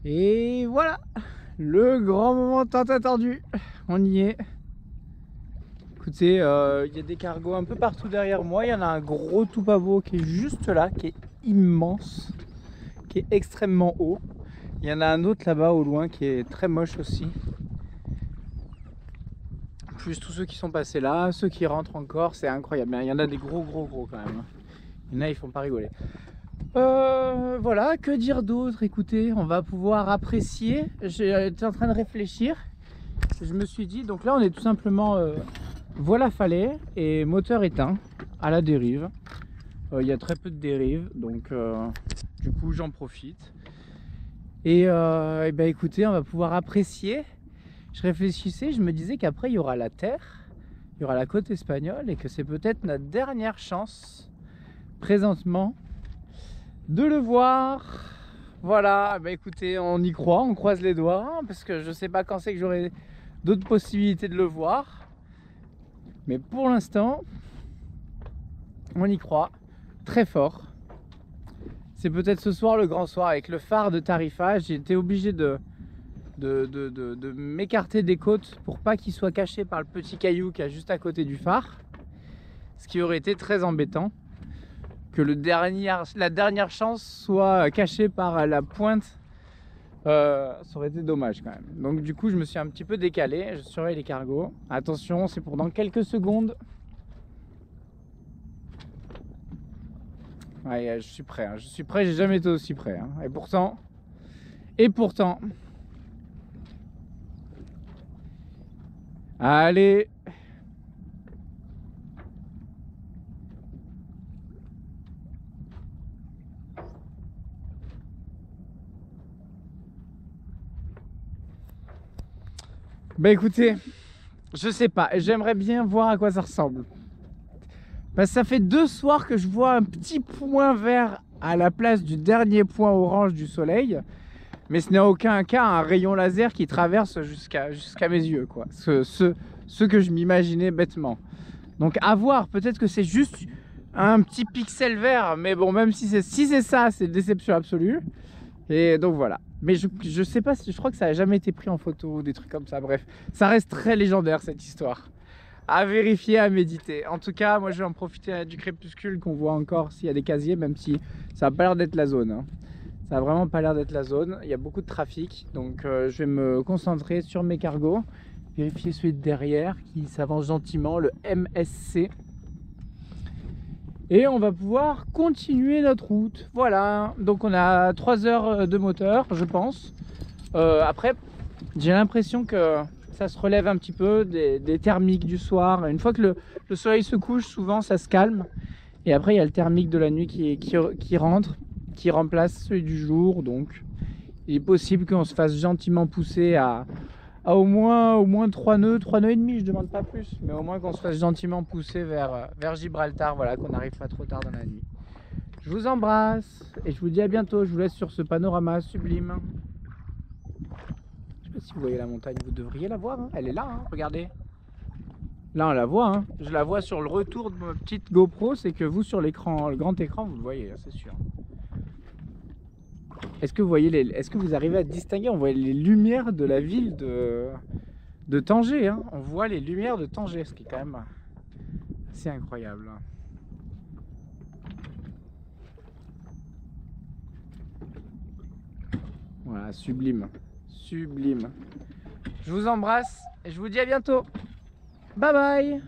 Et voilà, le grand moment tant attendu, on y est. Écoutez, il y a des cargos un peu partout derrière moi. Il y en a un gros Toubabo qui est juste là, qui est immense, qui est extrêmement haut. Il y en a un autre là-bas au loin qui est très moche aussi. Plus tous ceux qui sont passés là, ceux qui rentrent encore, c'est incroyable. Mais il y en a des gros quand même. Il y en a, ils font pas rigoler. Voilà, que dire d'autre? Écoutez, on va pouvoir apprécier. J'étais en train de réfléchir. Je me suis dit, donc là on est tout simplement voilà Falais et moteur éteint à la dérive. Il y a très peu de dérive, donc du coup j'en profite. Et ben écoutez, on va pouvoir apprécier. Je réfléchissais, je me disais qu'après il y aura la terre, il y aura la côte espagnole et que c'est peut-être notre dernière chance présentement de le voir. Voilà, bah écoutez, on y croit, on croise les doigts, hein, parce que je sais pas quand c'est que j'aurai d'autres possibilités de le voir. Mais pour l'instant, on y croit très fort. C'est peut-être ce soir le grand soir avec le phare de Tarifa. J'ai été obligé de m'écarter des côtes pour pas qu'il soit caché par le petit caillou qui est juste à côté du phare. Ce qui aurait été très embêtant. Que la dernière chance soit cachée par la pointe, ça aurait été dommage quand même. Donc du coup je me suis un petit peu décalé, je surveille les cargos. Attention, c'est pour dans quelques secondes. Ouais, je suis prêt, j'ai jamais été aussi prêt. Hein. Et pourtant, allez. Bah écoutez, je sais pas, j'aimerais bien voir à quoi ça ressemble. Parce que ça fait 2 soirs que je vois un petit point vert à la place du dernier point orange du soleil. Mais ce n'est en aucun cas un rayon laser qui traverse jusqu'à mes yeux, quoi. Ce que je m'imaginais bêtement. Donc à voir, peut-être que c'est juste un petit pixel vert. Mais bon, même si c'est ça, c'est une déception absolue. Et donc voilà. Mais je sais pas, je crois que ça n'a jamais été pris en photo ou des trucs comme ça. Bref, ça reste très légendaire cette histoire. À vérifier, à méditer. En tout cas, moi je vais en profiter du crépuscule qu'on voit encore s'il y a des casiers, même si ça n'a pas l'air d'être la zone. Hein. Ça n'a vraiment pas l'air d'être la zone. Il y a beaucoup de trafic, donc je vais me concentrer sur mes cargos. Vérifier celui de derrière qui s'avance gentiment, le MSC. Et on va pouvoir continuer notre route. Voilà, donc on a 3 heures de moteur, je pense. Après, j'ai l'impression que ça se relève un petit peu des thermiques du soir. Une fois que le soleil se couche, souvent ça se calme. Et après, il y a le thermique de la nuit qui rentre, qui remplace celui du jour. Donc, il est possible qu'on se fasse gentiment pousser à au moins 3 nœuds et demi, je demande pas plus, mais au moins qu'on se fasse gentiment pousser vers Gibraltar, voilà, qu'on n'arrive pas trop tard dans la nuit. Je vous embrasse et je vous dis à bientôt. Je vous laisse sur ce panorama sublime. Je sais pas si vous voyez la montagne, vous devriez la voir, hein. Elle est là, hein, regardez. Là on la voit, hein. Je la vois sur le retour de ma petite GoPro, c'est que vous sur l'écran, le grand écran, vous le voyez, c'est sûr. Est-ce que vous voyez est-ce que vous arrivez à distinguer? On voit les lumières de la ville de Tanger, hein. On voit les lumières de Tanger, ce qui est quand même assez incroyable. Voilà, sublime, sublime. Je vous embrasse et je vous dis à bientôt. Bye bye.